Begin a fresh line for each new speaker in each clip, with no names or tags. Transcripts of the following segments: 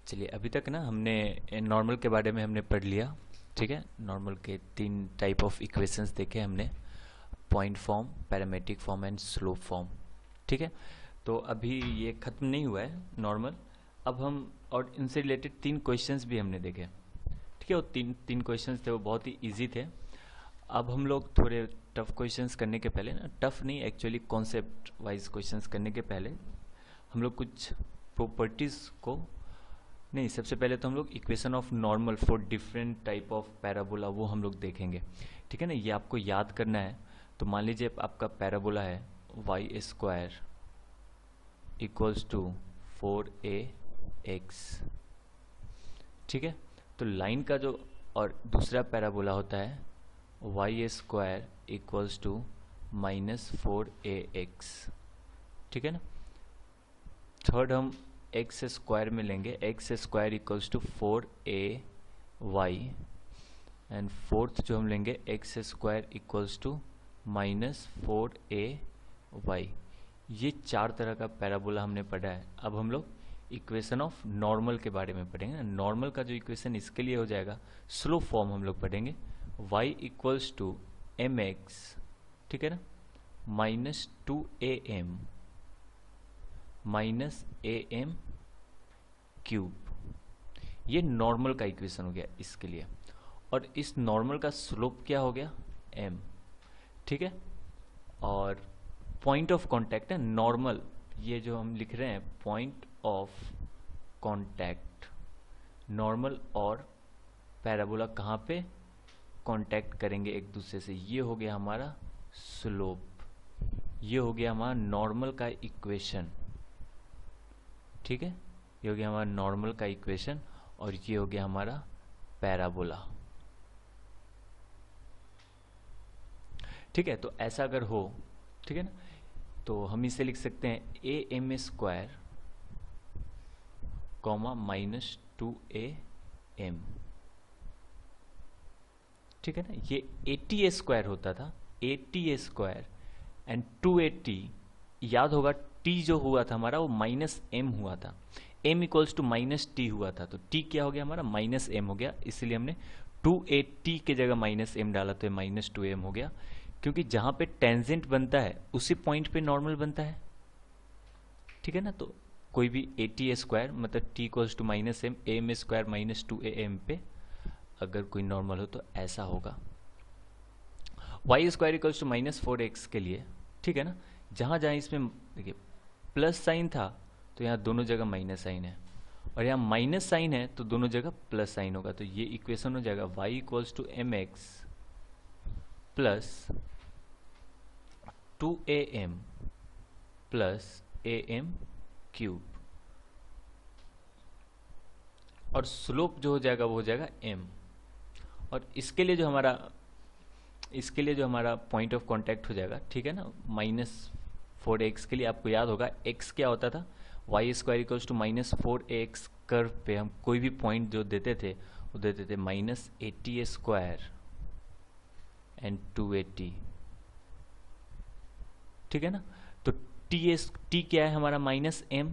चलिए अभी तक ना हमने नॉर्मल के बारे में हमने पढ़ लिया। ठीक है, नॉर्मल के 3 टाइप ऑफ इक्वेशंस देखे हमने, point form, parametric form and slope form. ठीक है, तो अभी ये ख़त्म नहीं हुआ है नॉर्मल। अब हम और इनसे रिलेटेड 3 क्वेश्चंस भी हमने देखे। ठीक है, वो तीन क्वेश्चंस थे, वो बहुत ही ईजी थे। अब हम लोग थोड़े टफ क्वेश्चंस करने के पहले ना, टफ नहीं एक्चुअली कॉन्सेप्ट वाइज क्वेश्चंस करने के पहले हम लोग कुछ प्रॉपर्टीज़ को, नहीं सबसे पहले तो हम लोग equation of normal for different type of parabola वो हम लोग देखेंगे। ठीक है ना, ये आपको याद करना है। तो मान लीजिए आपका पैराबोला है y square equals to 4ax। ठीक है, तो लाइन का जो और दूसरा पैराबोला होता है y square equals to -4ax। ठीक है ना, थर्ड हम एक्स स्क्वायर में लेंगे, X square equals to 4ay, and fourth जो हम लेंगे X square equals to -4ay। ये 4 तरह का पैराबोला हमने पढ़ा है। अब हम लोग इक्वेशन ऑफ नॉर्मल के बारे में पढ़ेंगे। नॉर्मल का जो इक्वेशन इसके लिए हो जाएगा, स्लो फॉर्म हम लोग पढ़ेंगे, y इक्वल्स टू mx, ठीक है ना, -2am -am क्यूब। ये नॉर्मल का इक्वेशन हो गया इसके लिए। और इस नॉर्मल का स्लोप क्या हो गया, m। ठीक है, और पॉइंट ऑफ कांटेक्ट है नॉर्मल, ये जो हम लिख रहे हैं पॉइंट ऑफ कांटेक्ट, नॉर्मल और पैराबोला कहाँ पे कांटेक्ट करेंगे एक दूसरे से, ये हो गया हमारा स्लोप। ये हो गया हमारा नॉर्मल का इक्वेशन। ठीक है, ये हो गया हमारा नॉर्मल का इक्वेशन और ये हो गया हमारा पैराबोला। ठीक है, तो ऐसा अगर हो, ठीक है ना, तो हम इसे लिख सकते हैं am स्क्वायर कॉमा -2am। ठीक है ना, ये 80a स्क्वायर होता था, 80a स्क्वायर एंड 280, याद होगा t जो हुआ था हमारा वो -m हुआ था, m इक्वल्स टू -t हुआ था, तो t क्या हो गया हमारा -m हो गया, इसलिए हमने 280 के जगह -m डाला तो -2m हो गया। क्योंकि जहां पे टेंजेंट बनता है उसी पॉइंट पे नॉर्मल बनता है। ठीक है ना, तो कोई भी 80a स्क्वायर मतलब t equals to -m, am square -2am पे अगर कोई नॉर्मल हो तो ऐसा होगा। y square equals to -4x के लिए, ठीक है ना, जहां जहां इसमें देखिए प्लस साइन था तो यहाँ दोनों जगह माइनस साइन है, और यहाँ माइनस साइन है तो दोनों जगह प्लस साइन होगा। तो ये इक्वेशन हो जाएगा y equals to mx plus 2am plus am cube, और स्लोप जो हो जाएगा वो हो जाएगा m। और इसके लिए जो हमारा पॉइंट ऑफ कांटेक्ट हो जाएगा, ठीक है ना, -4x के लिए आपको याद होगा x क्या होता था, Y square equals to -4ax। Curve पे हम कोई भी पॉइंट जो देते थे वो देते थे -80a स्क्वायर एंड 280। ठीक है ना, तो t क्या है हमारा -m,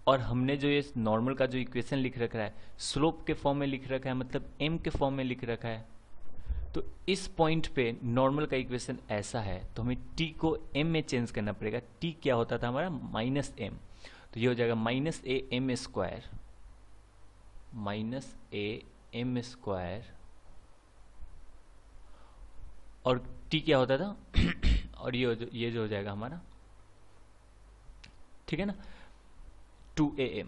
और हमने जो ये नॉर्मल का जो इक्वेशन लिख रखा है स्लोप के फॉर्म में लिख रखा है, मतलब m के फॉर्म में लिख रखा है। तो इस पॉइंट पे नॉर्मल का इक्वेशन ऐसा है तो हमें t को m में चेंज करना पड़ेगा। t क्या होता था हमारा -m, तो ये हो जाएगा -am स्क्वायर -am स्क्वायर, और t क्या होता था और ये जो हो जाएगा हमारा, ठीक है ना, 2am।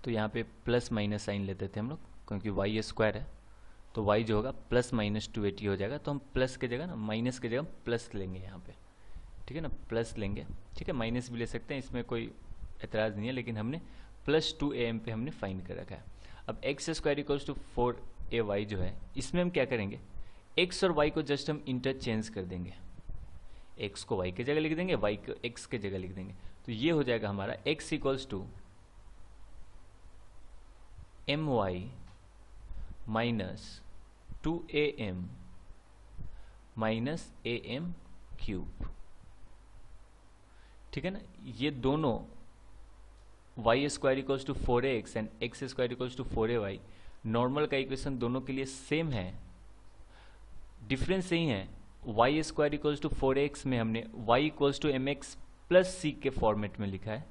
तो यहाँ पे प्लस माइनस साइन लेते थे हम लोग क्योंकि y स्क्वायर है, तो y जो होगा प्लस -280 हो जाएगा। तो हम प्लस के जगह ना माइनस के जगह प्लस लेंगे यहाँ पे, ठीक है ना, प्लस लेंगे। ठीक है, माइनस भी ले सकते हैं, इसमें कोई एतराज़ नहीं है, लेकिन हमने +2am पे हमने फाइन कर रखा है। अब x square equals to 4ay जो है, इसमें हम क्या करेंगे, x और y को जस्ट हम इंटरचेंज कर देंगे, x को y के जगह लिख देंगे, y को x के जगह लिख देंगे। तो ये हो जाएगा हमारा x equals to my -2am -am cube. ठीक है ना, ये दोनों Y square equals to 4x and X square equals to 4ay, normal का इक्वेशन दोनों के लिए सेम है, डिफरेंस यही है, y square equals to 4x में हमने y equals to mx plus c के फॉर्मेट में लिखा है,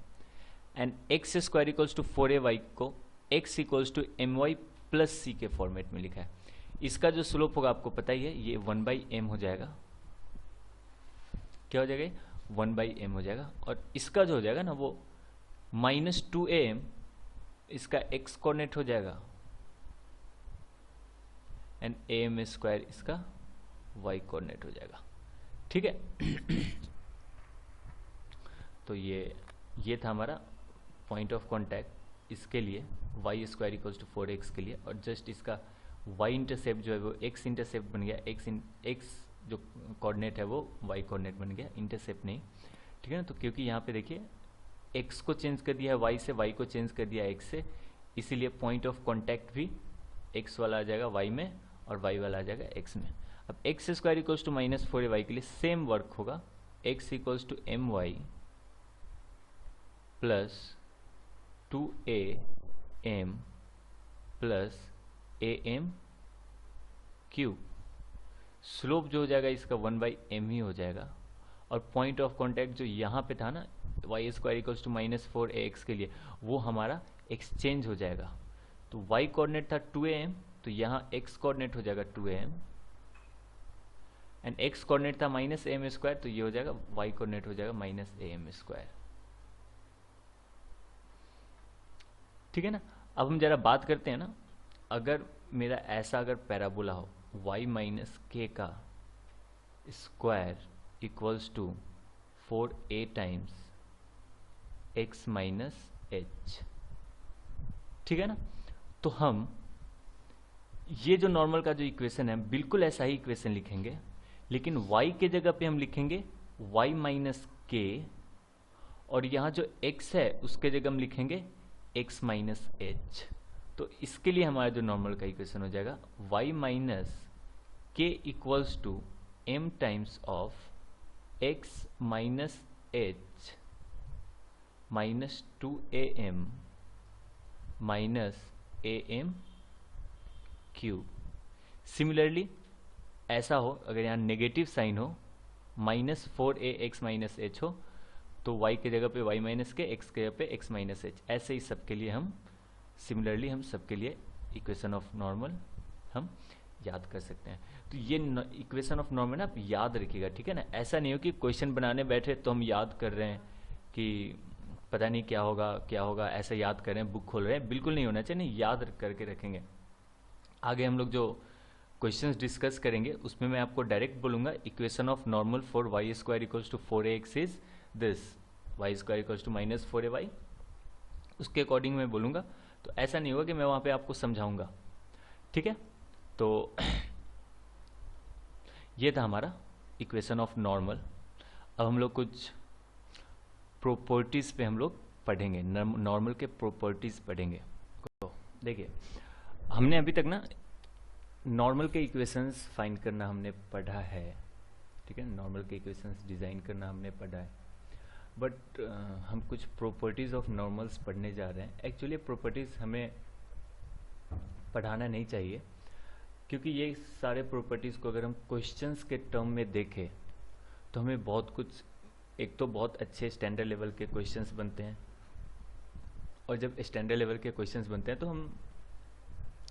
and X square equals to 4ay को x equals to my plus c के फॉर्मेट में लिखा है। इसका जो स्लोप होगा आपको पता ही है, ये 1/m हो जाएगा। क्या हो जाएगा? 1/m हो जाएगा। और इसका जो हो जाएगा ना वो -2am, इसका x कोऑर्डिनेट हो जाएगा, एंड am स्क्वायर इसका y कोऑर्डिनेट हो जाएगा। ठीक है। तो ये था हमारा पॉइंट ऑफ कांटेक्ट इसके लिए, Y square equals to 4x के लिए, और जस्ट इसका y इंटरसेप्ट जो है वो x इंटरसेप्ट बन गया, x जो कोऑर्डिनेट है वो y कोऑर्डिनेट बन गया, इंटरसेप्ट नहीं। ठीक है ना। तो क्योंकि यहाँ पे देखिए x को चेंज कर दिया है y से, y को चेंज कर दिया है x से, इसीलिए पॉइंट ऑफ कांटेक्ट भी x वाला आ जाएगा y में और y वाला आ जाएगा x में। अब x square equals to -4ay के लिए सेम वर्क होगा, x equals to my plus 2am plus am cube. Slope जो हो जाएगा इसका 1/m ही हो जाएगा, और पॉइंट ऑफ कांटेक्ट जो यहाँ पे था ना Y square equals to -4ax के लिए, वो हमारा एक्सचेंज हो जाएगा। तो y कोऑर्डिनेट था 2am, तो यहाँ x कोऑर्डिनेट हो जाएगा 2am, एंड x कोऑर्डिनेट था -am स्क्वायर, तो ये हो जाएगा y कोऑर्डिनेट हो जाएगा -am स्क्वायर। ठीक है ना। अब हम जरा बात करते हैं ना, अगर मेरा ऐसा अगर पैराबोला हो y माइनस के का square equals to 4a times x minus h, ठीक है ना। तो हम ये जो नॉर्मल का जो इक्वेशन है बिल्कुल ऐसा ही इक्वेशन लिखेंगे, लेकिन y के जगह पे हम लिखेंगे y माइनस के, और यहाँ जो x है उसके जगह हम लिखेंगे x माइनस एच। तो इसके लिए हमारा जो नॉर्मल का इक्वेशन हो जाएगा y minus K equals to m times of x minus H minus 2am minus am cube. Similarly ऐसा हो, अगर यहाँ नेगेटिव साइन हो -4ax माइनस एच हो, तो y के जगह पे y माइनस के, x के जगह पे x माइनस एच। ऐसे ही सबके लिए हम सिमिलरली हम सबके लिए इक्वेशन ऑफ नॉर्मल हम याद कर सकते हैं। तो ये इक्वेशन ऑफ नॉर्मल ना आप याद रखिएगा, ठीक है ना। ऐसा नहीं हो कि क्वेश्चन बनाने बैठे तो हम याद कर रहे हैं कि पता नहीं क्या होगा, ऐसा याद कर रहे हैं, बुक खोल रहे हैं, बिल्कुल नहीं होना चाहिए। याद करके रखेंगे। आगे हम लोग जो क्वेश्चंस डिस्कस करेंगे उसमें मैं आपको डायरेक्ट बोलूँगा equation of normal for Y square equals to 4ax is this, Y square equals to -4ay, उसके अकॉर्डिंग मैं बोलूँगा। तो ऐसा नहीं होगा कि मैं वहाँ पे आपको समझाऊंगा, ठीक है। तो ये था हमारा इक्वेशन ऑफ नॉर्मल। अब हम लोग कुछ प्रॉपर्टीज़ पे हम लोग पढ़ेंगे, नॉर्मल के प्रॉपर्टीज़ पढ़ेंगे। तो देखिए हमने अभी तक ना नॉर्मल के इक्वेशंस फाइंड करना हमने पढ़ा है, ठीक है। नॉर्मल के इक्वेशंस डिज़ाइन करना हमने पढ़ा है, बट हम कुछ प्रॉपर्टीज़ ऑफ नॉर्मल्स पढ़ने जा रहे हैं। एक्चुअली प्रॉपर्टीज़ हमें पढ़ाना नहीं चाहिए, क्योंकि ये सारे प्रॉपर्टीज़ को अगर हम क्वेश्चंस के टर्म में देखें तो हमें बहुत कुछ, एक तो बहुत अच्छे स्टैंडर्ड लेवल के क्वेश्चंस बनते हैं, और जब स्टैंडर्ड लेवल के क्वेश्चंस बनते हैं तो हम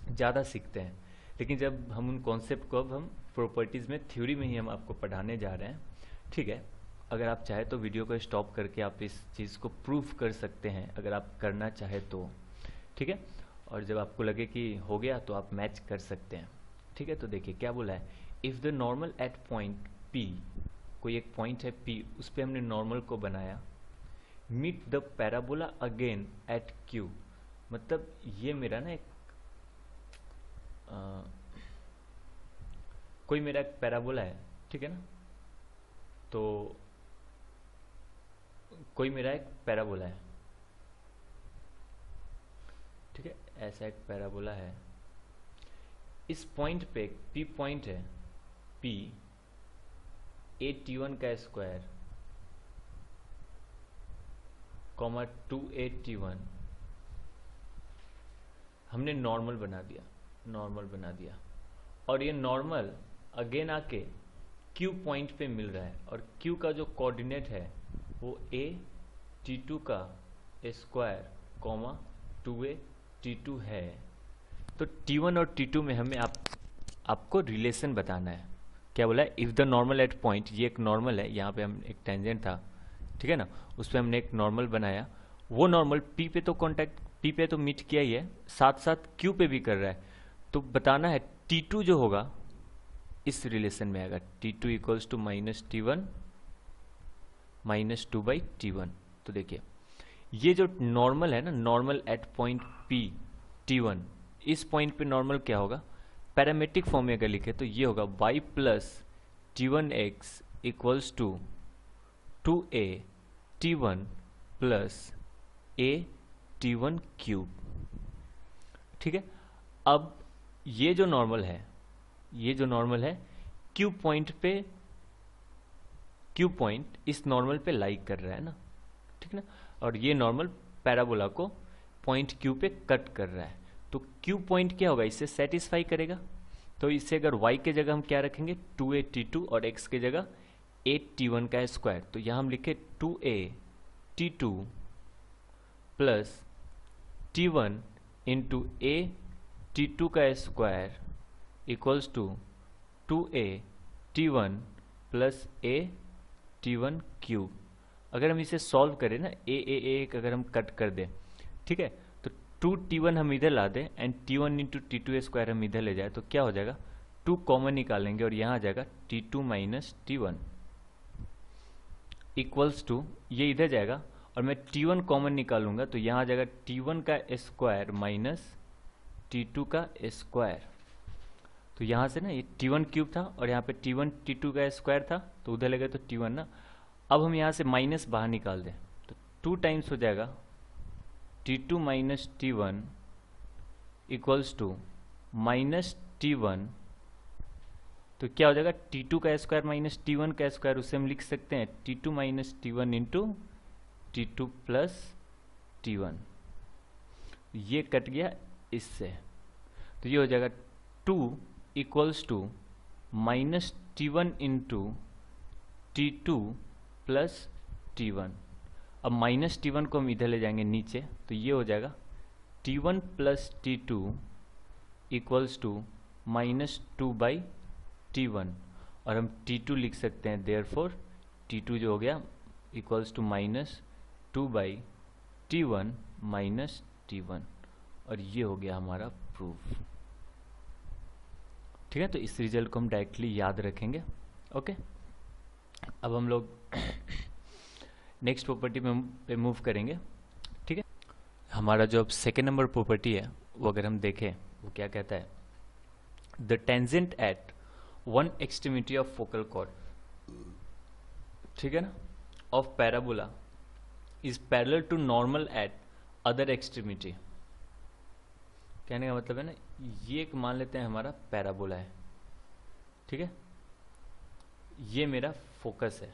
ज़्यादा सीखते हैं। लेकिन जब हम उन कॉन्सेप्ट को अब हम प्रॉपर्टीज़ में, थ्योरी में ही हम आपको पढ़ाने जा रहे हैं, ठीक है। अगर आप चाहे तो वीडियो को स्टॉप करके आप इस चीज़ को प्रूफ कर सकते हैं, अगर आप करना चाहे तो, ठीक है। और जब आपको लगे कि हो गया तो आप मैच कर सकते हैं, ठीक है। तो देखिए क्या बोला है, if the normal at point P, कोई एक पॉइंट है P, उस पर हमने नॉर्मल को बनाया, meet the parabola again at Q, मतलब ये मेरा ना एक कोई मेरा एक पैराबोला है, ठीक है ना। तो कोई मेरा एक पैराबोला है, ठीक है, ऐसा एक पैराबोला है। इस पॉइंट पे P पॉइंट है, P a t1 का स्क्वायर कॉमा 2a T1 हमने नॉर्मल बना दिया और ये नॉर्मल अगेन आके Q पॉइंट पे मिल रहा है और Q का जो कोऑर्डिनेट है वो a T2 का स्क्वायर कॉमा 2a T2 है। तो T1 और T2 में हमें आपको रिलेशन बताना है। क्या बोला है? If the normal at point, ये एक नॉर्मल है, यहाँ पे हम एक टेंजेंट था, ठीक है ना, उस पर हमने एक नॉर्मल बनाया। वो नॉर्मल P पे तो मीट किया ही है, साथ साथ Q पे भी कर रहा है। तो बताना है T2 जो होगा इस रिलेशन में आएगा, T2 equals to minus T1 minus 2/T1। तो देखिए ये जो नॉर्मल है ना, normal at point P T1, इस पॉइंट पे नॉर्मल क्या होगा, पैरामेट्रिक फॉर्म में अगर लिखे तो ये होगा y plus T1x equals to 2a T1 plus a T1 cube. ठीक है, अब ये जो नॉर्मल है Q पॉइंट इस नॉर्मल पे लाइक कर रहा है ना, ठीक ना, और ये नॉर्मल पैराबोला को पॉइंट Q पे कट कर रहा है। तो Q पॉइंट क्या होगा, इससे सेटिस्फाई करेगा। तो इससे अगर y के जगह हम क्या रखेंगे, 2a T2 और x के जगह a T1 का स्क्वायर। तो यहाँ हम लिखे 2a T2 plus T1 into a T2 का square equals to 2a T1 plus a T1 cube. अगर हम इसे सॉल्व करें ना, a अगर हम कट कर दें, ठीक है, तो 2T1 हम इधर ला दें and T1 into T2 square हम इधर ले जाए तो क्या हो जाएगा, 2 कॉमन निकालेंगे और यहाँ आ जाएगा T2 minus T1 equals to, ये इधर जाएगा और मैं T1 कॉमन निकालूंगा तो यहाँ आ जाएगा T1 का स्क्वायर माइनस T2 का स्क्वायर। तो यहाँ से ना ये T1 क्यूब था और यहाँ पे T1 T2 का स्क्वायर था, तो उधर लगे तो T1 ना। अब हम यहाँ से माइनस बाहर निकाल दें तो 2 टाइम्स हो जाएगा T2 minus T1 equals to minus T1। तो क्या हो जाएगा, T2 का स्क्वायर माइनस T1 का स्क्वायर, उससे हम लिख सकते हैं T2 minus T1 into T2 plus T1। ये कट गया इससे, तो ये हो जाएगा 2 equals to minus T1 into T2 plus T1। अब माइनस T1 को हम इधर ले जाएंगे नीचे, तो ये हो जाएगा T1 plus T2 equals to minus 2/T1 और हम T2 लिख सकते हैं, देयरफॉर T2 जो हो गया equals to minus 2/T1 minus T1 और ये हो गया हमारा प्रूफ। ठीक है, तो इस रिजल्ट को हम डायरेक्टली याद रखेंगे। ओके, अब हम लोग नेक्स्ट प्रॉपर्टी पे मूव करेंगे। ठीक है, हमारा जो अब सेकेंड नंबर प्रॉपर्टी है वो अगर हम देखें वो क्या कहता है, the tangent at one extremity of focal chord, ठीक है ना, of parabola is parallel to normal at other extremity. कहने का मतलब है ना, ये एक मान लेते हैं हमारा पैराबोला है, ठीक है, ये मेरा फोकस है,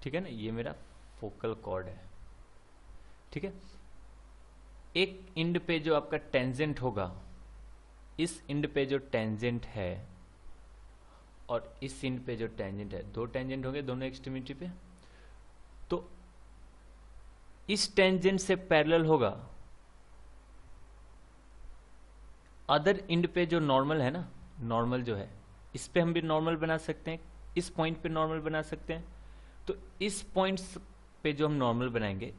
ठीक है ना, ये मेरा फोकल कॉर्ड है। ठीक है, एक इंड पे जो आपका टेंजेंट होगा, इस इंड पे जो टेंजेंट है और इस इंड पे जो टेंजेंट है, दो टेंजेंट होंगे दोनों एक्सट्रीमिटी पे, तो इस टेंजेंट से पैरेलल होगा अदर इंड पे जो नॉर्मल है ना, नॉर्मल जो है इस पे हम भी नॉर्मल बना सकते हैं, इस पॉइंट पे नॉर्मल बना सकते हैं। तो इस पॉइंट्स पे जो हम नॉर्मल बनाएंगे,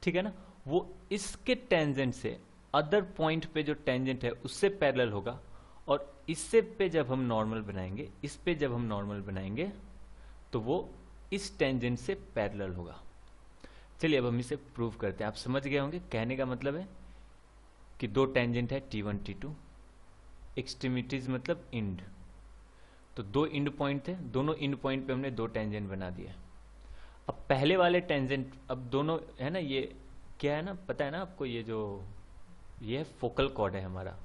ठीक है ना, वो इसके टेंजेंट से अदर पॉइंट पे जो टेंजेंट है उससे पैरेलल होगा और इससे पे जब हम नॉर्मल बनाएंगे, इस पे जब हम नॉर्मल बनाएंगे तो वो इस टेंजेंट से पैरेलल होगा। चलिए अब हम इसे प्रूव करते हैं। आप समझ गए होंगे, कहने का मतलब है कि दो टेंजेंट है T1 T2, एक्सट्रीमिटीज मतलब इंड, तो दो इंड पॉइंट थे, दोनों इंड पॉइंट पे हमने दो टेंजेंट बना दिए। अब पहले वाले टेंजेंट, अब दोनों है ना, ये क्या है ना, पता है ना आपको, ये जो ये है फोकल कॉर्ड है हमारा,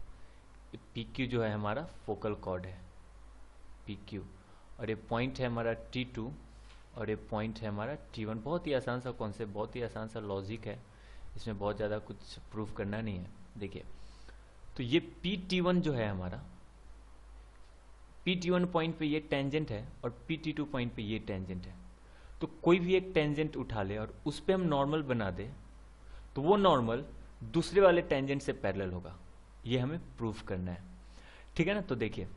PQ जो है हमारा फोकल कॉर्ड है PQ, और ये पॉइंट है हमारा T2 और ये पॉइंट है हमारा T1। बहुत ही आसान सा कॉन्सेप्ट, बहुत ही आसान सा लॉजिक है, इसमें बहुत ज़्यादा कुछ प्रूफ करना नहीं है। देखिए तो ये PT1 जो है हमारा, PT1 पॉइंट पे ये टेंजेंट है और PT2 पॉइंट पे ये टेंजेंट है। तो कोई भी एक टेंजेंट उठा ले और उस पर हम नॉर्मल बना दे तो वो नॉर्मल दूसरे वाले टेंजेंट से पैरेलल होगा, ये हमें प्रूफ करना है। ठीक है ना। तो देखिए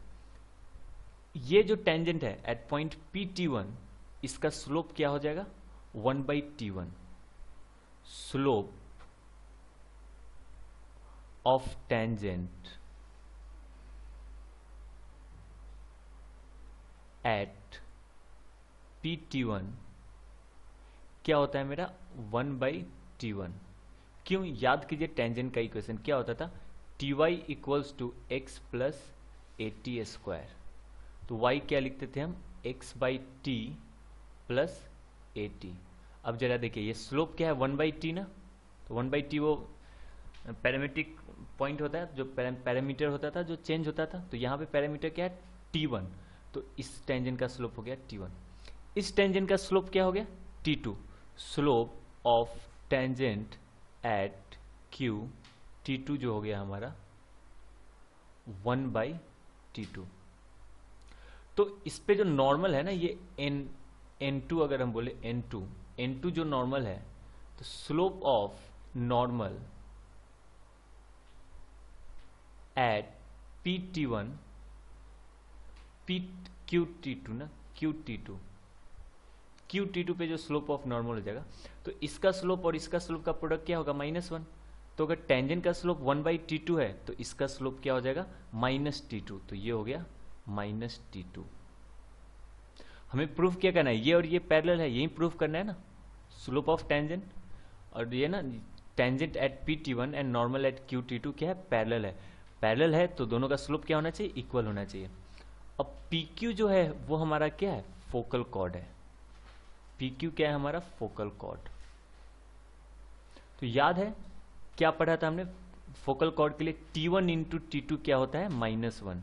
ये जो टेंजेंट है एट पॉइंट PT1, इसका स्लोप क्या हो जाएगा 1/T1, slope of tangent at PT1 क्या होता है मेरा 1/T1। क्यों, याद कीजिए टेंजेंट का इक्वेशन क्या होता था, Ty equals to X plus AT²। तो y क्या लिखते थे हम, x/t प्लस AT। अब जरा देखिए ये स्लोप क्या है 1/t ना, तो 1/t वो पैरामीट्रिक पॉइंट होता है, जो पैरामीटर होता था जो चेंज होता था। तो यहाँ पे पैरामीटर क्या है T1, तो इस टेंजेंट का स्लोप हो गया T1। इस टेंजेंट का स्लोप क्या हो गया T2, slope of tangent at Q, T2 जो हो गया हमारा 1/T2। तो इस पे जो नॉर्मल है ना ये N2, अगर हम बोले N2 जो नॉर्मल है, तो slope of normal at PT1 QT2 ना, QT2 पे जो स्लोप ऑफ नॉर्मल हो जाएगा, तो इसका स्लोप और इसका स्लोप का प्रोडक्ट क्या होगा -1। तो अगर टेंजेंट का स्लोप 1/T2 है तो इसका स्लोप क्या हो जाएगा -T2, तो ये हो गया -T2। हमें प्रूफ क्या करना है, ये और ये पैरेलल है, यही प्रूफ करना है ना, स्लोप ऑफ टेंजेंट और ये ना tangent at PT1 and normal at QT2 क्या है पैरेलल है। पैरेलल है तो दोनों का स्लोप क्या होना चाहिए, इक्वल होना चाहिए। अब PQ जो है वो हमारा क्या है, फोकल कॉर्ड है। PQ क्या है हमारा, फोकल कॉर्ड। तो याद है क्या पढ़ा था हमने, फोकल कॉर्ड के लिए T1 इंटू T2 क्या होता है -1।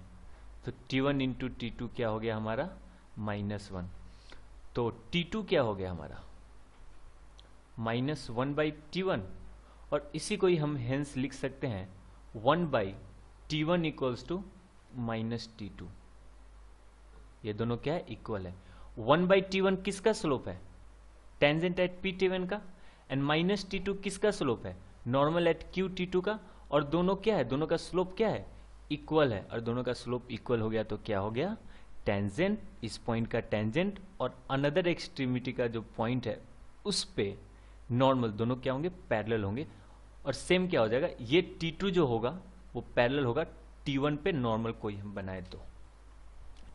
तो T1 इंटू T2 क्या हो गया हमारा -1। तो T2 क्या हो गया हमारा -1/T1, और इसी को ही हम हेंस लिख सकते हैं 1/T1 इक्वल्स टू -T2। ये दोनों क्या है, इक्वल है। 1/T1 किसका स्लोप है, टेंजेंट एट PT1 का, एंड -T2 किसका स्लोप है, नॉर्मल एट QT2 का। और दोनों क्या है, दोनों का स्लोप क्या है, इक्वल है। और दोनों का स्लोप इक्वल हो गया तो क्या हो गया, टेंजेंट, इस पॉइंट का टेंजेंट और अनदर एक्सट्रीमिटी का जो पॉइंट है उस पे नॉर्मल, दोनों क्या होंगे, पैरेलल होंगे। और सेम क्या हो जाएगा, ये T2 जो होगा वो पैरेलल होगा T1 पे नॉर्मल कोई हम बनाए तो।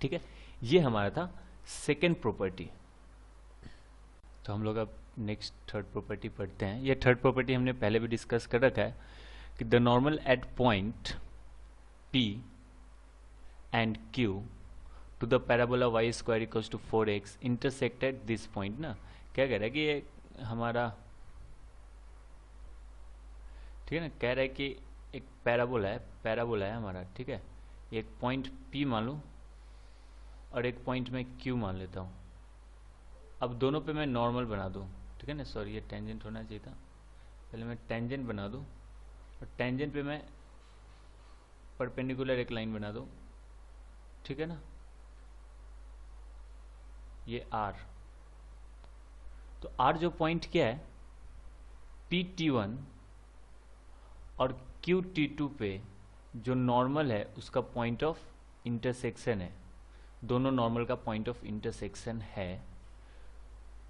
ठीक है, ये हमारा था सेकेंड प्रॉपर्टी। तो हम लोग अब नेक्स्ट थर्ड प्रॉपर्टी पढ़ते हैं। ये थर्ड प्रॉपर्टी हमने पहले भी डिस्कस कर रखा है कि the normal at point P and Q to the parabola y² equals to 4x intersected this point ना। क्या कह रहा है कि ये हमारा, ठीक है ना, कह रहा है कि एक पैराबोला है हमारा, ठीक है। एक पॉइंट P मान लूँ और एक पॉइंट में Q मान लेता हूँ। अब दोनों पे मैं नॉर्मल बना दूँ, ठीक है ना, सॉरी ये टेंजेंट होना चाहिए था, पहले मैं टेंजेंट बना दूँ और टेंजेंट पे मैं परपेंडिकुलर एक लाइन बना दूँ, ठीक है ना, ये R। तो R जो पॉइंट क्या है PT1 और QT2 पे जो नॉर्मल है उसका पॉइंट ऑफ इंटरसेक्शन है, दोनों नॉर्मल का पॉइंट ऑफ इंटरसेक्शन है।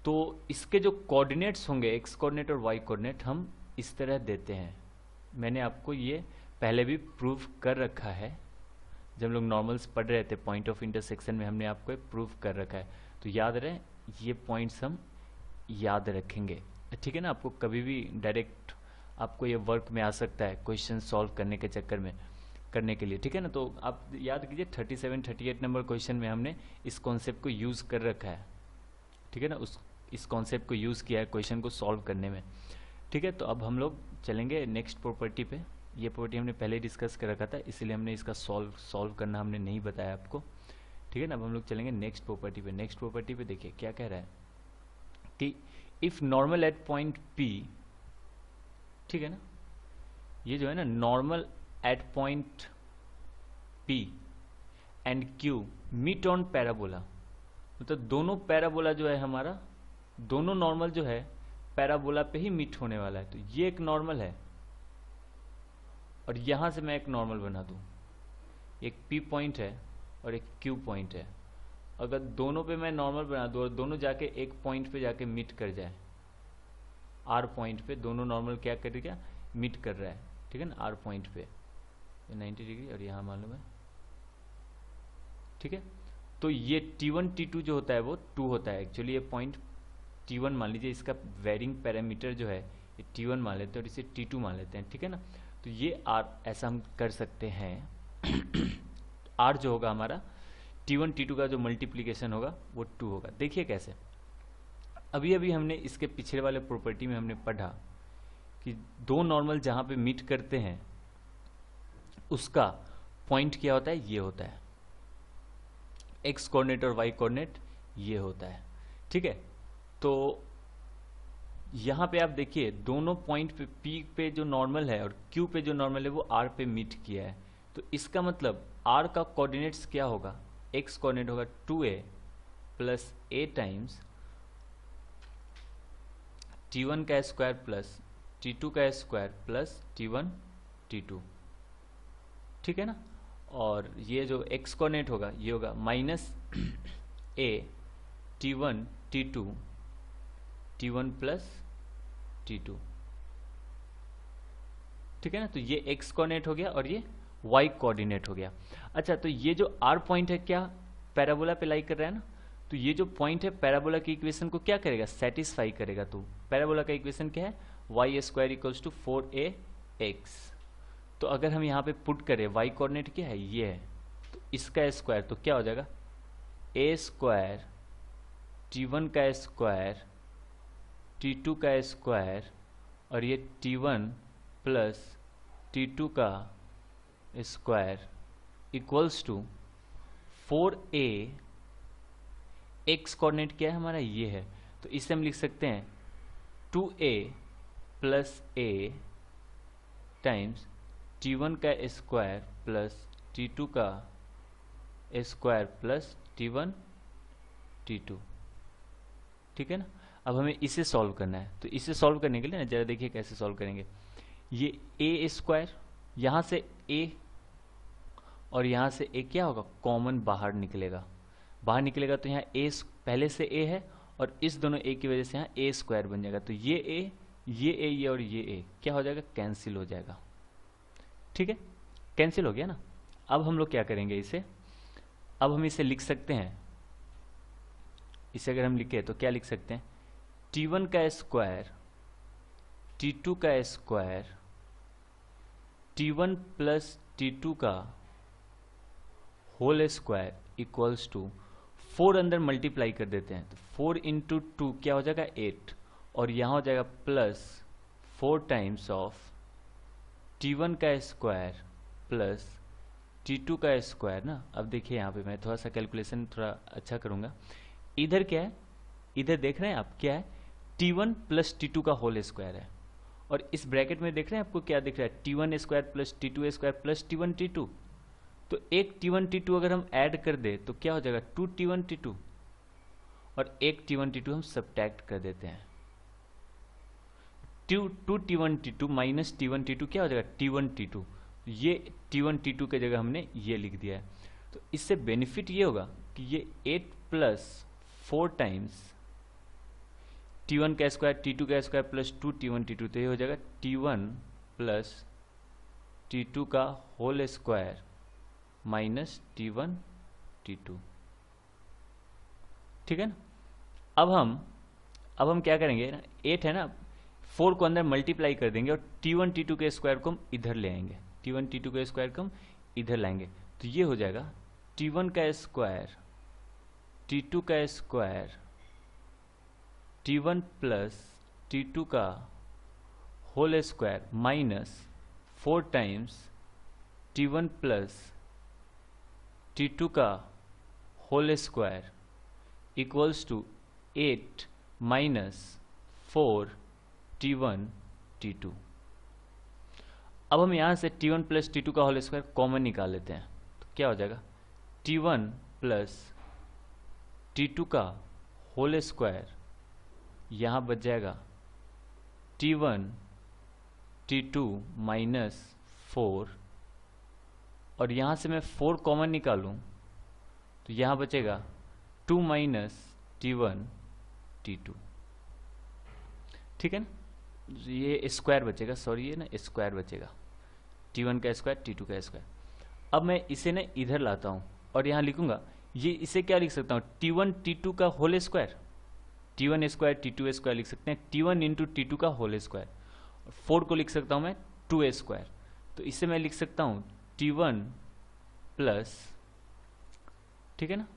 तो इसके जो कोऑर्डिनेट्स होंगे x कोऑर्डिनेट और y कोऑर्डिनेट हम इस तरह देते हैं। मैंने आपको ये पहले भी प्रूफ कर रखा है, जब लोग नॉर्मल्स पढ़ रहे थे पॉइंट ऑफ इंटरसेक्शन में हमने आपको प्रूफ कर रखा है। तो याद रहे ये पॉइंट्स हम याद रखेंगे, ठीक है ना। आपको कभी भी डायरेक्ट आपको ये वर्क में आ सकता है क्वेश्चन सॉल्व करने के चक्कर में करने के लिए, ठीक है ना। तो आप याद कीजिए 37 38 नंबर क्वेश्चन में हमने इस कॉन्सेप्ट को यूज़ कर रखा है, ठीक है ना, इस कॉन्सेप्ट को यूज़ किया है क्वेश्चन को सॉल्व करने में, ठीक है। तो अब हम लोग चलेंगे नेक्स्ट प्रॉपर्टी पे। ये प्रॉपर्टी हमने पहले डिस्कस कर रखा था, इसलिए हमने इसका सॉल्व करना हमने नहीं बताया आपको, ठीक है ना। अब हम लोग चलेंगे नेक्स्ट प्रॉपर्टी पे। नेक्स्ट प्रॉपर्टी पे देखिए क्या कह रहा है, कि if normal at point P, ठीक है ना, ये जो है ना normal at point P and Q meet on parabola, मतलब दोनों पैराबोला जो है हमारा, दोनों नॉर्मल जो है पैराबोला पे ही मीट होने वाला है। तो ये एक नॉर्मल है और यहां से मैं एक नॉर्मल बना दूं, एक P पॉइंट है और एक Q पॉइंट है। अगर दोनों पे मैं नॉर्मल बना दूं और दोनों जाके एक पॉइंट पे जाके मीट कर जाए, R पॉइंट पे दोनों नॉर्मल क्या करेगा, मीट कर रहा है, ठीक है ना, R पॉइंट पे 90 डिग्री और यहाँ मालूम है, ठीक है। तो ये T1 T2 जो होता है वो 2 होता है एक्चुअली। ये पॉइंट T1 मान लीजिए, इसका वेरिंग पैरामीटर जो है ये T1 मान लेते हैं और इसे T2 मान लेते हैं, ठीक है ना। तो ये R ऐसा हम कर सकते हैं R जो होगा हमारा T1 T2 का जो मल्टीप्लीकेशन होगा वो 2 होगा। देखिए कैसे, अभी अभी हमने इसके पिछले वाले प्रॉपर्टी में हमने पढ़ा कि दो नॉर्मल जहां पे मीट करते हैं उसका पॉइंट क्या होता है, ये होता है एक्स कोऑर्डिनेट और वाई कोऑर्डिनेट ये होता है, ठीक है। तो यहाँ पे आप देखिए दोनों पॉइंट पे P पे जो नॉर्मल है और Q पे जो नॉर्मल है वो R पे मीट किया है। तो इसका मतलब R का कोऑर्डिनेट्स क्या होगा, एक्स कोऑर्डिनेट होगा 2a plus a times T1 का स्क्वायर प्लस T2 का स्क्वायर प्लस T1 T2, ठीक है ना। और ये जो एक्स कोऑर्डिनेट होगा ये होगा minus a T1 T2 T1 plus T2, ठीक है ना। तो ये x कोऑर्डिनेट हो गया और ये y कोऑर्डिनेट हो गया। अच्छा, तो ये जो R पॉइंट है क्या पैराबोला पे लाई कर रहा है ना, तो ये जो पॉइंट है पैराबोला की इक्वेशन को क्या करेगा, सेटिस्फाई करेगा। तो पैराबोला का इक्वेशन क्या है, y square equals to 4ax। तो अगर हम यहाँ पे पुट करें y कोऑर्डिनेट क्या है, ये है, तो इसका स्क्वायर तो क्या हो जाएगा a स्क्वायर T1 का स्क्वायर T2 का स्क्वायर और ये T1 प्लस T2 का square equals to 4a, x coordinate क्या है हमारा, ये है। तो इसे हम लिख सकते हैं 2a plus a times T1 का स्क्वायर प्लस T2 का स्क्वायर प्लस T1 T2, ठीक है ना। अब हमें इसे सॉल्व करना है, तो इसे सॉल्व करने के लिए ना जरा देखिए कैसे सॉल्व करेंगे। ये a स्क्वायर, यहाँ से a और यहाँ से a क्या होगा, कॉमन बाहर निकलेगा, बाहर निकलेगा तो यहाँ a पहले से a है और इस दोनों a की वजह से यहाँ a स्क्वायर बन जाएगा। तो ये a, ये और ये a क्या हो जाएगा, कैंसिल हो जाएगा, ठीक है, कैंसिल हो गया ना। अब हम लोग क्या करेंगे इसे, अब हम इसे लिख सकते हैं, इसे अगर हम लिखे तो क्या लिख सकते हैं, T1 का स्क्वायर T2 का स्क्वायर T1 प्लस T2 का होल स्क्वायर इक्वल्स टू 4 अंदर मल्टीप्लाई कर देते हैं, तो 4 इंटू 2 क्या हो जाएगा 8 और यहाँ हो जाएगा प्लस 4 टाइम्स ऑफ T1 का स्क्वायर प्लस T2 का स्क्वायर ना। अब देखिए यहाँ पे मैं थोड़ा सा कैलकुलेशन थोड़ा अच्छा करूँगा। इधर क्या है, इधर देख रहे हैं आप क्या है, T1 प्लस T2 का होल स्क्वायर है और इस ब्रैकेट में देख रहे हैं आपको क्या दिख रहा है, T1 square plus T2 square plus T1 T2। तो एक T1 T2 अगर हम ऐड कर दे तो क्या हो जाएगा 2 T1 T2 और एक T1 T2 हम सब्ट्रैक्ट कर देते हैं, 2 T1 T2 minus T1 T2 क्या हो जाएगा T1 T2। ये T1 T2 के जगह हमने ये लिख दिया है। तो इससे बेनिफिट ये होगा कि ये 8 प्लस 4 टाइम्स T1 का स्क्वायर T2 का स्क्वायर प्लस 2 T1 T2, तो ये हो जाएगा T1 प्लस T2 का whole square minus T1 T2, ठीक है ना। अब हम क्या करेंगे ना, 8 है ना, 4 को अंदर मल्टीप्लाई कर देंगे और T1 T2 के स्क्वायर को हम इधर ले आएंगे, T1 T2 के स्क्वायर को हम इधर लाएंगे। तो ये हो जाएगा T1 का स्क्वायर T2 का स्क्वायर T1 प्लस T2 का whole square minus 4 times T1 plus T2 का whole square equals to 8 minus 4t1 t2। अब हम यहाँ से t1 प्लस t2 का होल स्क्वायर कॉमन निकाल लेते हैं, तो क्या हो जाएगा t1 प्लस t2 का होल स्क्वायर, यहाँ बच जाएगा t1 t2 माइनस 4, और यहाँ से मैं 4 कॉमन निकालूं तो यहाँ बचेगा 2 माइनस t1 t2। ठीक है ना, ये स्क्वायर बचेगा, सॉरी ये ना स्क्वायर बचेगा, t1 का स्क्वायर t2 का स्क्वायर। अब मैं इसे ना इधर लाता हूँ और यहाँ लिखूंगा, ये इसे क्या लिख सकता हूँ, t1 t2 का whole square, t1 square t2 square लिख सकते हैं, t1 इंटू t2 का होल स्क्वायर। 4 को लिख सकता हूँ मैं 2 स्क्वायर, तो इसे मैं लिख सकता हूँ t1 प्लस, ठीक है ना,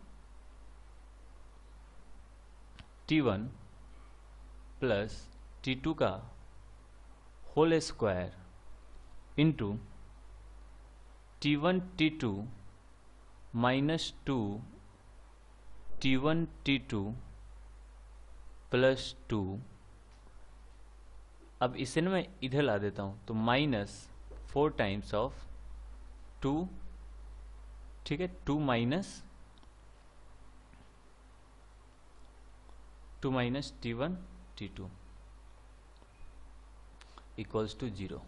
t1 प्लस t2 का whole square into t1 t2 minus 2 t1 t2 plus 2। अब इसे ना मैं इधर ला देता हूं, तो माइनस 4 टाइम्स ऑफ 2, ठीक है, 2 minus t1 t2 equals to 0।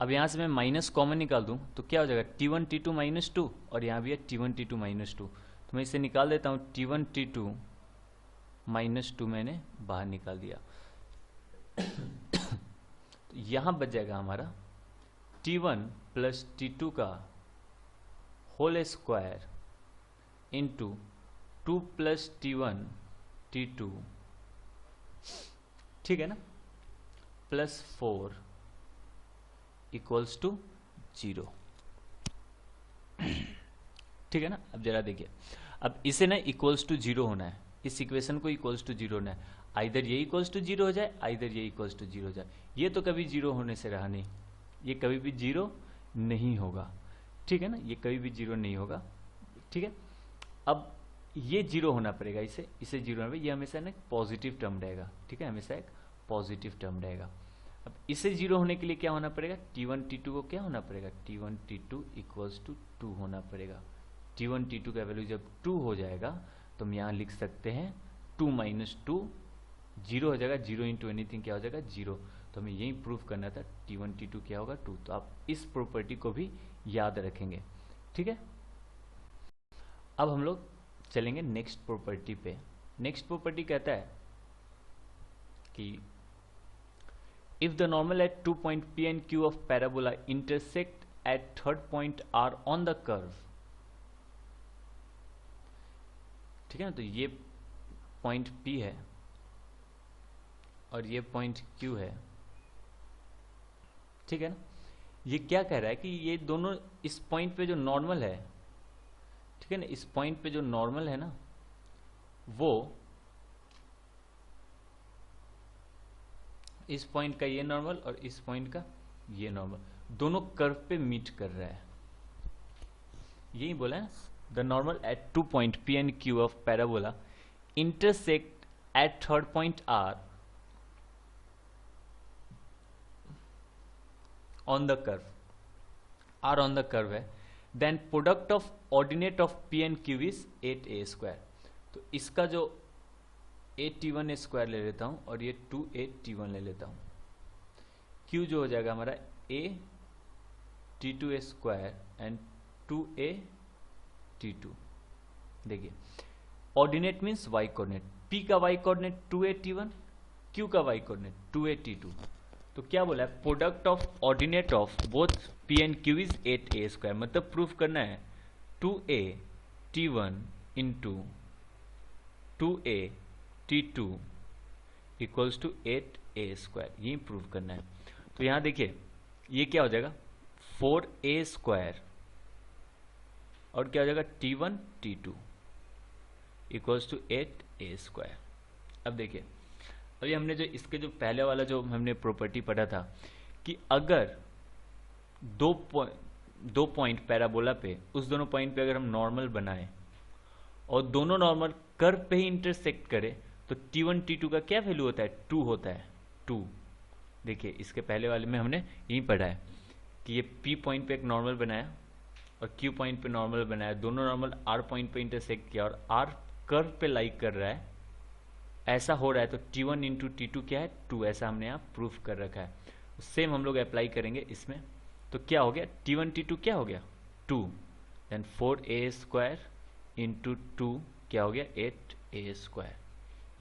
अब यहां से मैं माइनस कॉमन निकाल दूं तो क्या हो जाएगा t1 t2 माइनस 2, और यहां भी है t1 t2 माइनस 2, तो मैं इसे निकाल देता हूं, t1 t2 माइनस 2 मैंने बाहर निकाल दिया। तो यहां बच जाएगा हमारा t1 प्लस t2 का whole square into 2 plus t1 t2, ठीक है ना, प्लस 4 इक्वल्स टू 0। ठीक है ना, अब जरा देखिए, अब इसे ना इक्वल्स टू 0 होना है, इस इक्वेशन को इक्वल्स टू 0 होना है, आइदर ये इक्वल्स टू 0 हो जाए, आइदर ये इक्वल्स टू 0 हो जाए। ये तो कभी 0 होने से रहा नहीं, ये कभी भी 0 नहीं होगा, ठीक है ना, ये कभी भी 0 नहीं होगा। ठीक है, अब ये 0 होना पड़ेगा, इसे 0 होना पड़ेगा, ये हमेशा ना पॉजिटिव टर्म रहेगा, ठीक है, हमेशा एक पॉजिटिव टर्म रहेगा। अब इसे 0 होने के लिए क्या होना पड़ेगा, t1 t2 को क्या होना पड़ेगा, t1 t2 इक्वल्स टू 2 होना पड़ेगा। t1 t2 का वैल्यू जब 2 हो जाएगा तो हम यहाँ लिख सकते हैं 2 माइनस 2, 0 हो जाएगा, 0 इंटू एनीथिंग क्या हो जाएगा 0, तो हमें यही प्रूव करना था t1 t2 क्या होगा 2, तो आप इस प्रॉपर्टी को भी याद रखेंगे। ठीक है, अब हम लोग चलेंगे नेक्स्ट प्रॉपर्टी पे। नेक्स्ट प्रॉपर्टी कहता है कि if the normal at 2 point P and Q of parabola intersect at third point R on the curve, ठीक है ना, तो ये पॉइंट P है और ये पॉइंट Q है, ठीक है ना। ये क्या कह रहा है कि ये दोनों इस पॉइंट पे जो नॉर्मल है, ठीक है ना, इस पॉइंट पे जो नॉर्मल है ना, वो इस पॉइंट का ये नॉर्मल और इस पॉइंट का ये नॉर्मल दोनों कर्व पे मीट कर रहा है, यही बोला है, the normal at 2 point P and Q of parabola intersect at third point R on the curve, R on the curve है, then product of ordinate of P and Q is 8a square. तो इसका जो 8t1 square ले लेता हूं और ये 2a t1 ले लेता हूं, Q जो हो जाएगा हमारा a t2 square and 2a t2। देखिए ordinate means y coordinate, P का y coordinate 2a t1, Q का y कोऑर्डिनेट 2a t2, तो क्या बोला है, product of ordinate of both P and Q is 8a square, मतलब proof करना है 2a t1 into 2a t2 equals to 8a square, यही प्रूव करना है। तो यहां देखिए ये क्या हो जाएगा 4a स्क्वायर और क्या हो जाएगा t1 t2 equals to 8a square. अब देखिए अभी हमने जो इसके जो पहले वाला जो हमने प्रॉपर्टी पढ़ा था कि अगर दो पॉइंट पैराबोला पे, उस दोनों पॉइंट पे अगर हम नॉर्मल बनाएं और दोनों नॉर्मल कर्व पे ही इंटरसेक्ट करें तो T1 T2 का क्या वैल्यू होता है, 2 होता है, 2। देखिए इसके पहले वाले में हमने यही पढ़ा है कि ये P पॉइंट पे एक नॉर्मल बनाया और Q पॉइंट पे नॉर्मल बनाया, दोनों नॉर्मल R पॉइंट पे इंटरसेक्ट किया और R कर्व पे लाइक कर रहा है, ऐसा हो रहा है, तो T1 इंटू T2 क्या है, 2, ऐसा हमने यहाँ प्रूफ कर रखा है। सेम हम लोग अप्लाई करेंगे इसमें, तो क्या हो गया, T1 T2 क्या हो गया, 2, देन 4a² इंटू 2 क्या हो गया, 8a²।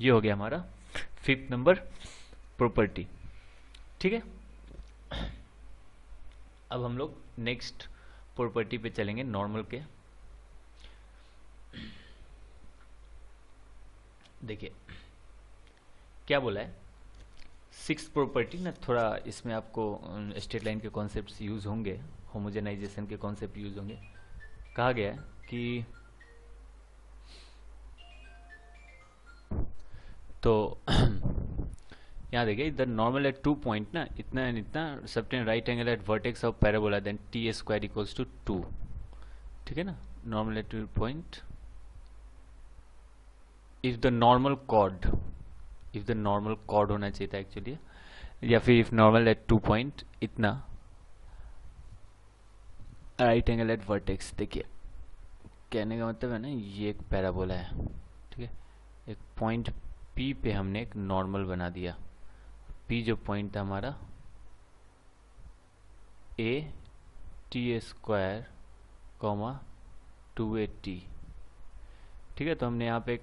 ये हो गया हमारा 5th नंबर प्रॉपर्टी। ठीक है, अब हम लोग नेक्स्ट प्रॉपर्टी पे चलेंगे नॉर्मल के। देखिए क्या बोला है, 6th प्रॉपर्टी ना, थोड़ा इसमें आपको स्ट्रेट लाइन के कॉन्सेप्ट्स यूज होंगे, होमोजेनाइजेशन के कॉन्सेप्ट यूज होंगे। कहा गया है कि तो यहाँ देखिए इधर नॉर्मल एट 2 पॉइंट ना, इतना एंड इतना, subtend right angle at vertex of parabola, then T² equals to 2। ठीक है ना, normal at 2 point if the normal chord, if the normal chord होना चाहिए था एक्चुअली, या फिर इफ नॉर्मल एट 2 पॉइंट इतना राइट एंगल एट वर्टेक्स। देखिए कहने का मतलब है ना, ये एक पैराबोला है, ठीक है, एक पॉइंट P पे हमने एक नॉर्मल बना दिया। P जो पॉइंट था हमारा T² 2AT। ठीक है, तो हमने यहाँ पे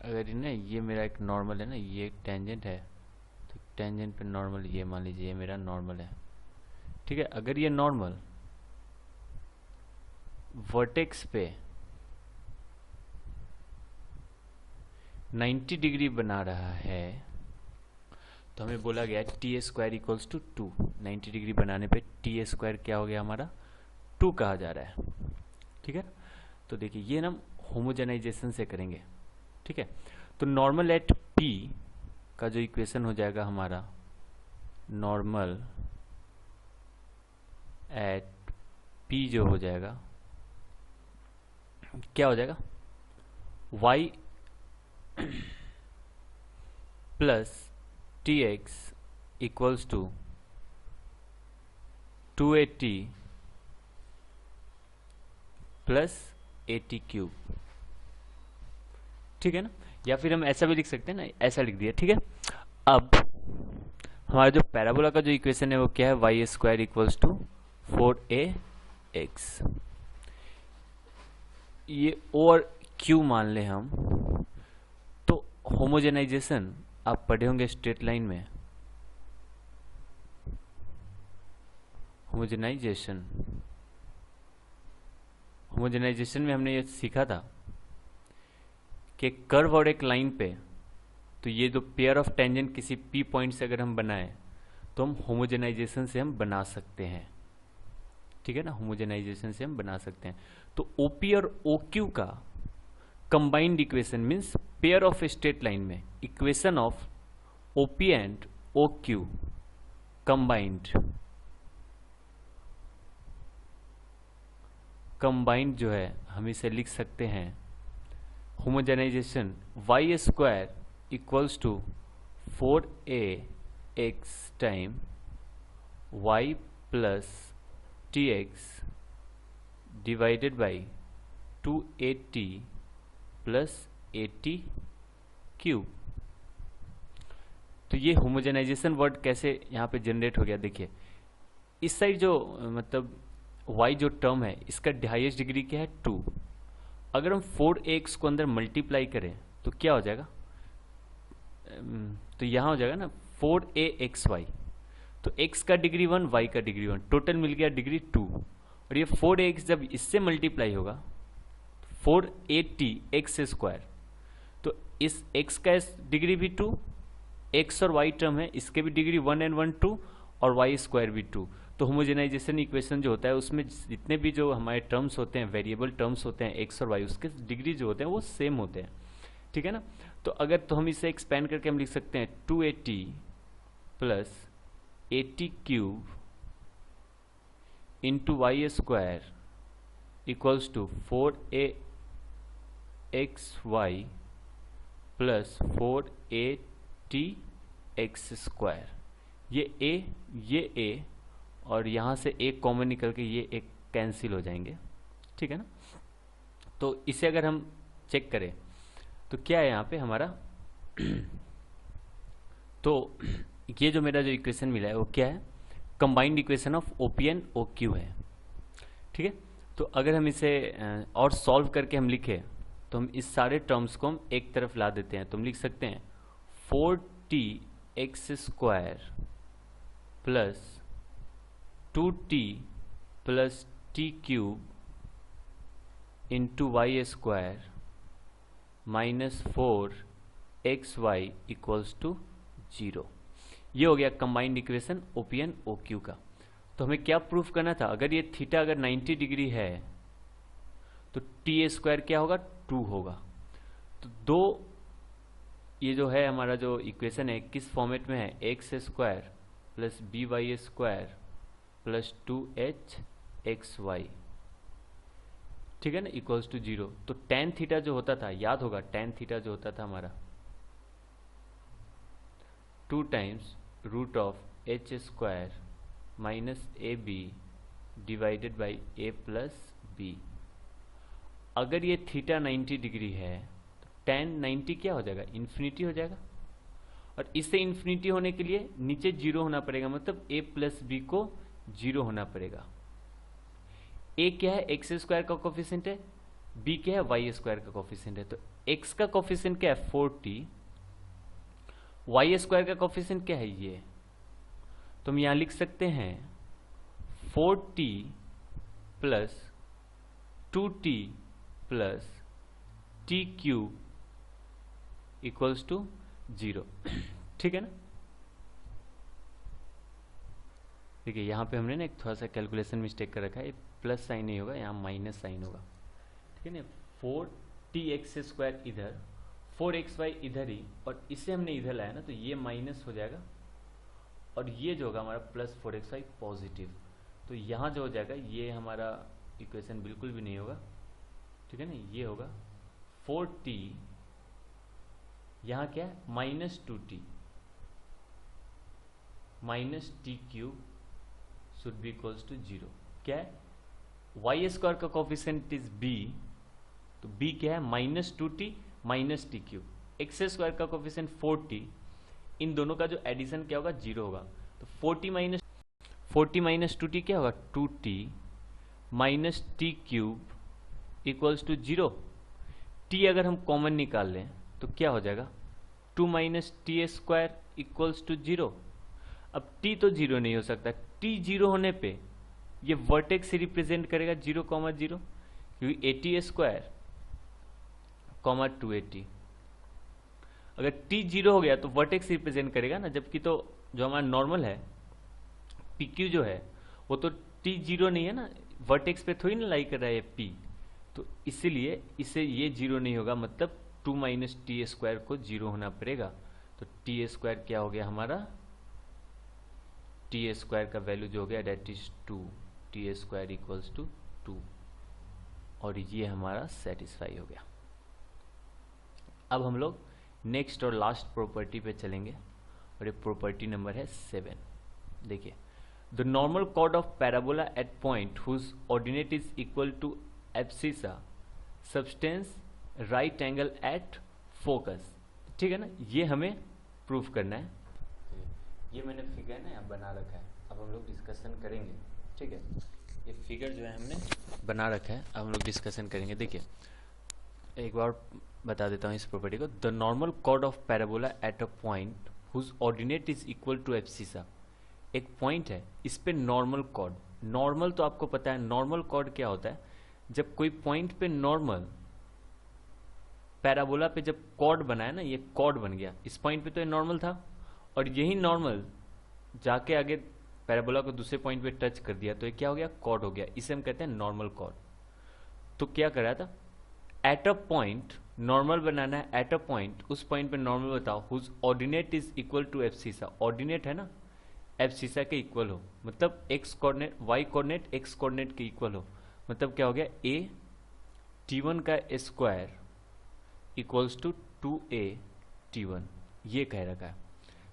अगर ना ये मेरा एक नॉर्मल है ना, ये एक टेंजेंट है, तो टेंजेंट पे नॉर्मल, ये मान लीजिए ये मेरा नॉर्मल है। ठीक है, अगर ये नॉर्मल वर्टेक्स पे 90 डिग्री बना रहा है, तो हमें बोला गया T² इक्वल्स टू 2। 90 डिग्री बनाने पे T² क्या हो गया हमारा, 2 कहा जा रहा है। ठीक है, तो देखिए ये ना होमोजेनाइजेशन से करेंगे। ठीक है, तो नॉर्मल एट P का जो इक्वेशन हो जाएगा हमारा, नॉर्मल एट P जो हो जाएगा, क्या हो जाएगा, y plus Tx equals to 2AT plus AT³। ठीक है ना, या फिर हम ऐसा भी लिख सकते हैं ना, ऐसा लिख दिया। ठीक है, अब हमारा जो पैराबोला का जो इक्वेशन है वो क्या है, y² इक्वल्स टू 4ax। ये और Q मान ले हम, तो होमोजेनाइजेशन आप पढ़े होंगे स्ट्रेट लाइन में, होमोजेनाइजेशन में हमने ये सीखा था कि कर्व और एक लाइन पे, तो ये जो पेयर ऑफ टेंजेंट किसी P पॉइंट से अगर हम बनाए तो हम होमोजेनाइजेशन से हम बना सकते हैं। ठीक है ना, होमोजेनाइजेशन से हम बना सकते हैं। तो OP और OQ का combined equation means pair of straight line में equation of OP and OQ combined जो है हम इसे लिख सकते हैं homogenisation y² equals to 4ax time y plus Tx divided by 2AT plus AT³। तो ये होमोजेनाइजेशन वर्ड कैसे यहाँ पे जनरेट हो गया, देखिए इस साइड जो मतलब y जो टर्म है इसका हाईएस्ट डिग्री क्या है, 2। अगर हम 4ax को अंदर मल्टीप्लाई करें तो क्या हो जाएगा, तो यहाँ हो जाएगा ना 4axy, तो x का डिग्री 1, y का डिग्री 1, टोटल मिल गया डिग्री 2। और ये 4ax जब इससे मल्टीप्लाई होगा 4AT(x²), तो इस x का डिग्री भी 2, x और y टर्म है इसके भी डिग्री 1 and 1 2 और y² भी 2। तो होमोजेनाइजेशन इक्वेशन जो होता है उसमें जितने भी जो हमारे टर्म्स होते हैं, वेरिएबल टर्म्स होते हैं x और y, उसके डिग्री जो होते हैं वो सेम होते हैं। ठीक है ना, तो अगर तो हम इसे एक्सपेंड करके हम लिख सकते हैं 2AT plus AT³ into y² equals to 4a X Y plus 4at X square. ये a और यहाँ से एक कॉमन निकल के ये एक कैंसिल हो जाएंगे, ठीक है ना। तो इसे अगर हम चेक करें तो क्या है यहाँ पे हमारा तो ये जो मेरा जो इक्वेशन मिला है वो क्या है, combined equation of OP and OQ है, ठीक है। तो अगर हम इसे और सॉल्व करके हम लिखें तो हम इस सारे टर्म्स को हम एक तरफ ला देते हैं। तो हम लिख सकते हैं 4t X square plus 2t plus T cube into Y square minus 4xy equals to 0। ये हो गया combined equation OP and OQ का। तो हमें क्या प्रूफ करना था, अगर ये थीटा अगर 90 डिग्री है तो टी स्क्वायर क्या होगा, 2 होगा। तो दो ये जो है हमारा जो इक्वेशन है किस फॉर्मेट में है, x square plus b y square plus 2hxy, ठीक है ना, इक्वल्स टू 0। तो tan थीटा जो होता था, याद होगा tan थीटा जो होता था हमारा 2 times root of h square minus AB divided by a plus b. अगर ये थीटा 90 डिग्री है तो tan 90 क्या हो जाएगा, इन्फिनिटी हो जाएगा। और इससे इन्फिनिटी होने के लिए नीचे 0 होना पड़ेगा, मतलब a प्लस बी को 0 होना पड़ेगा। a क्या है, एक्स स्क्वायर का कोफिशिएंट है, b क्या है, वाई स्क्वायर का कोफिशिएंट है। तो x का कोफिशिएंट क्या है 4t, वाई स्क्वायर का कोफिशिएंट क्या है ये, तो हम यहां लिख सकते हैं 4t plus 2t plus T cube equals to 0, ठीक है ना। देखिए यहाँ पे हमने ना एक थोड़ा सा कैलकुलेशन मिस्टेक कर रखा है, ये प्लस साइन नहीं होगा, यहाँ माइनस साइन होगा, ठीक है ना। 4t एक्स स्क्वायर इधर, 4xy इधर ही, और इसे हमने इधर लाया ना तो ये माइनस हो जाएगा और ये जो होगा हमारा प्लस 4xy पॉजिटिव। तो यहाँ जो हो जाएगा ये हमारा इक्वेशन बिल्कुल भी नहीं होगा, ठीक है ना। ये होगा 4t, यहाँ क्या है minus 2t minus t cube should be equals to 0। क्या है, वाई स्क्वायर का कोफिशिएंट इज b, तो b क्या है minus 2t minus t cube, x square का कोफिशिएंट 4t, इन दोनों का जो एडिशन क्या होगा 0 होगा। तो 40 माइनस 2t क्या होगा, 2t minus t cube equals to 0। t अगर हम कॉमन निकाल लें तो क्या हो जाएगा, 2 minus t square equals to 0। अब t तो 0 नहीं हो सकता, t 0 होने पे ये वर्टेक्स से रिप्रेजेंट करेगा 0,0, क्योंकि 80 स्क्वायर कॉमा 280। अगर t 0 हो गया तो वर्टेक्स रिप्रेजेंट करेगा ना, जबकि तो जो हमारा नॉर्मल है PQ जो है वो तो t 0 नहीं है ना, वर्टेक्स पे थोड़ी ना लाई कर रहा है p, तो इसीलिए इसे ये 0 नहीं होगा, मतलब 2 माइनस टी स्क्वायर को 0 होना पड़ेगा। तो टी स्क्वायर क्या हो गया हमारा, टी स्क्वायर का वैल्यू जो हो गया that is 2, t square equals to 2, और ये हमारा सेटिस्फाई हो गया। अब हम लोग नेक्स्ट और लास्ट प्रॉपर्टी पे चलेंगे, और ये प्रॉपर्टी नंबर है 7। देखिए, the normal chord of parabola at point whose ordinate is equal to abscissa subtends right angle at focus, ठीक है ना। ये हमें प्रूफ करना है। ये मैंने फिगर ना यहाँ बना रखा है, अब हम लोग डिस्कशन करेंगे, ठीक है। ये फिगर जो है हमने बना रखा है, अब हम लोग डिस्कशन करेंगे। देखिए एक बार बता देता हूँ इस प्रॉपर्टी को। The normal chord of parabola at a point whose ordinate is equal to abscissa. एक पॉइंट है, इस पे नॉर्मल कॉर्ड, नॉर्मल तो आपको पता है नॉर्मल कॉर्ड क्या होता है, जब कोई पॉइंट पे नॉर्मल पैराबोला पे जब कॉर्ड बनाया ना, ये कॉर्ड बन गया, इस पॉइंट पे तो ये नॉर्मल था और यही नॉर्मल जाके आगे पैराबोला को दूसरे पॉइंट पे टच कर दिया, तो ये क्या हो गया, कॉर्ड हो गया। इसे हम कहते हैं नॉर्मल कॉर्ड। तो क्या कर रहा था, एट अ पॉइंट नॉर्मल बनाना है, एट अ पॉइंट उस पॉइंट पे नॉर्मल बताओ whose ordinate is equal to abscissa. Ordinate है ना, एब्सिसा के इक्वल हो, मतलब x coordinate y coordinate x coordinate के इक्वल हो, मतलब क्या हो गया, ए T1 का square equals to 2a T1, ये कह रखा है।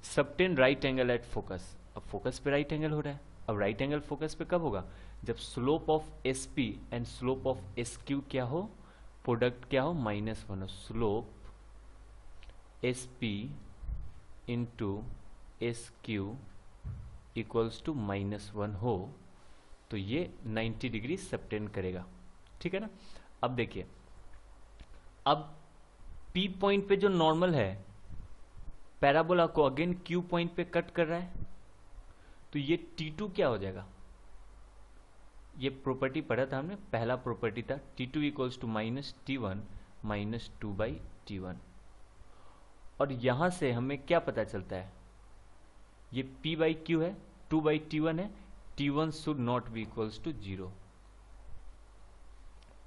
Subtend right angle at focus, अब फोकस पे राइट एंगल हो रहा है। अब राइट एंगल फोकस पे कब होगा, जब slope of SP and slope of SQ क्या हो, प्रोडक्ट क्या हो, -1 हो। Slope SP into SQ equals to -1 हो, तो ये 90 डिग्री सबटेन करेगा, ठीक है ना। अब देखिए, अब P पॉइंट पे जो नॉर्मल है पैराबोला को अगेन Q पॉइंट पे कट कर रहा है, तो ये T2 क्या हो जाएगा, ये प्रॉपर्टी पढ़ा था हमने, पहला प्रॉपर्टी था T2 equals to -T1 -2/T1। और यहां से हमें क्या पता चलता है, ये P/Q है, 2/T1 है, T1 should not be equals to 0।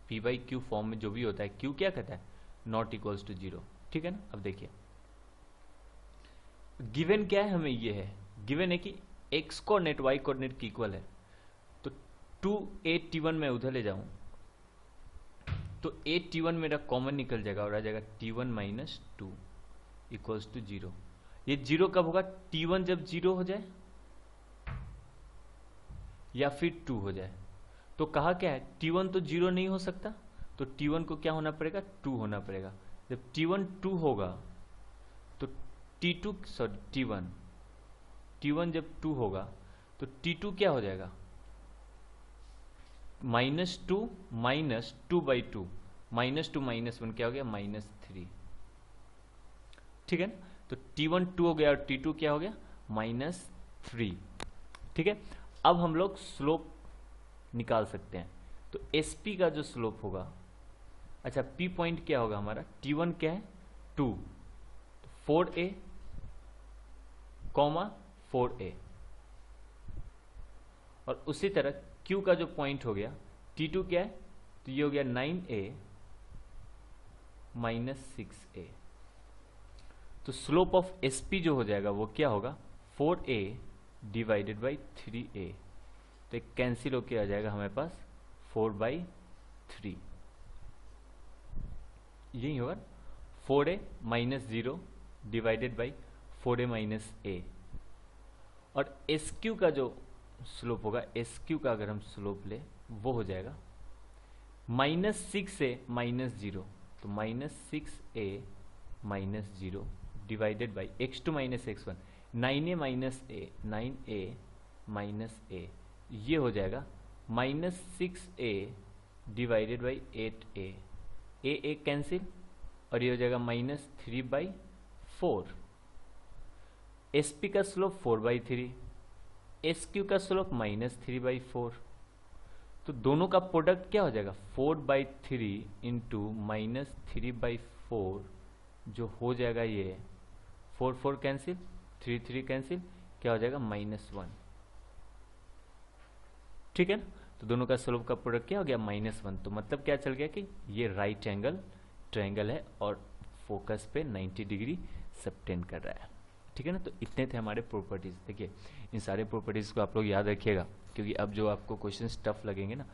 P/Q form में जो भी होता है Q क्या कहता है, नॉट इक्वल्स टू 0, ठीक है ना। अब देखिए गिवन क्या है, हमें ये है गिवन है कि x कोऑर्डिनेट y कोऑर्डिनेट की इक्वल है, तो 2a T1 मैं उधर ले जाऊं तो a T1 मेरा कॉमन निकल जाएगा और आ जाएगा T1 - 2 इक्वल्स टू 0। ये 0 कब होगा, T1 जब 0 हो जाए या फिर 2 हो जाए। तो कहा क्या है, T1 तो 0 नहीं हो सकता, तो T1 को क्या होना पड़ेगा, 2 होना पड़ेगा। जब T1 2 होगा तो T1 जब 2 होगा तो T2 क्या हो जाएगा, -2 -2/2, -2 -1 क्या हो गया, -3, ठीक है ना। तो T1 2 हो गया और T2 क्या हो गया, -3, ठीक है। अब हम लोग स्लोप निकाल सकते हैं, तो SP का जो स्लोप होगा, अच्छा P पॉइंट क्या होगा हमारा, T1 क्या है 2, तो 4a, 4a, और उसी तरह Q का जो पॉइंट हो गया T2 क्या है, तो ये हो गया 9a -6a। तो स्लोप ऑफ SP जो हो जाएगा वो क्या होगा, 4a डिवाइडेड बाई 3a, तो एक कैंसिल होके आ जाएगा हमारे पास 4/3, यही होगा 4a -0 divided by 4a -a। और SQ का जो स्लोप होगा, SQ का अगर हम स्लोप ले वो हो जाएगा -6a -0, तो -6a -0 divided by x2 -x1, 9a -a, ये हो जाएगा -6a divided by 8a, a cancel और ये हो जाएगा -3/4। SP का स्लोप 4/3, SQ का स्लोप -3/4, तो दोनों का प्रोडक्ट क्या हो जाएगा, 4/3 इंटू -3/4, जो हो जाएगा ये 4 कैंसिल, 3 कैंसिल, क्या हो जाएगा -1, ठीक है ना। तो दोनों का स्लोप का प्रोडक्ट क्या हो गया, -1। तो मतलब क्या चल गया कि ये राइट एंगल ट्रायंगल है और फोकस पे 90 डिग्री सबटेंड कर रहा है, ठीक है ना। तो इतने थे हमारे प्रॉपर्टीज। देखिए इन सारे प्रॉपर्टीज को आप लोग याद रखिएगा, क्योंकि अब जो आपको क्वेश्चंस टफ लगेंगे ना,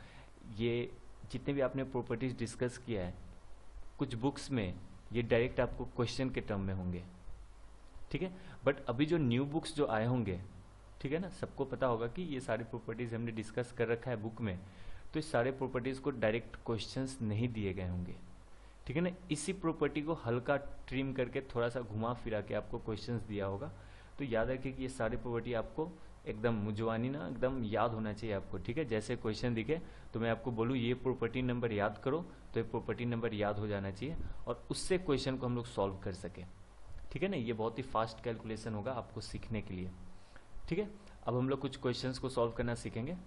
ये जितने भी आपने प्रॉपर्टीज डिस्कस किया है कुछ बुक्स में ये डायरेक्ट आपको क्वेश्चन के टर्म में होंगे, ठीक है। बट अभी जो न्यू बुक्स जो आए होंगे, ठीक है ना, सबको पता होगा कि ये सारी प्रॉपर्टीज हमने डिस्कस कर रखा है बुक में, तो इस सारे प्रॉपर्टीज को डायरेक्ट क्वेश्चंस नहीं दिए गए होंगे, ठीक है ना। इसी प्रॉपर्टी को हल्का ट्रिम करके थोड़ा सा घुमा फिरा के आपको क्वेश्चंस दिया होगा। तो याद रखिए कि ये सारी प्रॉपर्टी आपको एकदम मुझवानी ना एकदम याद होना चाहिए आपको, ठीक है। जैसे क्वेश्चन दिखे तो मैं आपको बोलूँ ये प्रॉपर्टी नंबर याद करो, तो ये प्रॉपर्टी नंबर याद हो जाना चाहिए और उससे क्वेश्चन को हम लोग सॉल्व कर सके, ठीक है ना। ये बहुत ही फास्ट कैलकुलेशन होगा आपको सीखने के लिए, ठीक है। अब हम लोग कुछ क्वेश्चंस को सॉल्व करना सीखेंगे।